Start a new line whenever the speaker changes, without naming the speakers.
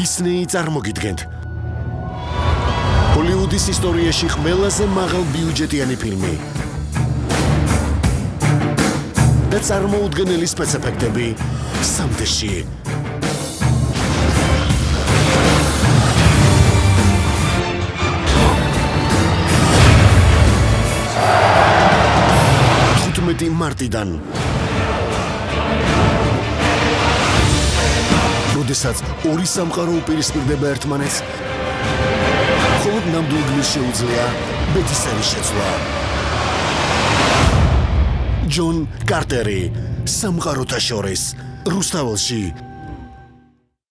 დისნეი წარმოგიდგენთ. ჰოლივუდის ისტორიაში ყველაზე მაღალ ბიუჯეტიანი ფილმი. და წარმოუდგენელი სპეცეფექტები სამდეში. მარტიდან. როდესაც ორი სამყარო უპირისპირდება ერთმანეთს, მხოლოდ ნამდვილად შეუძლია ბედისელი შეცვლა. ჯონ კარტერი, სამყაროთა შორის, რუსთაველში.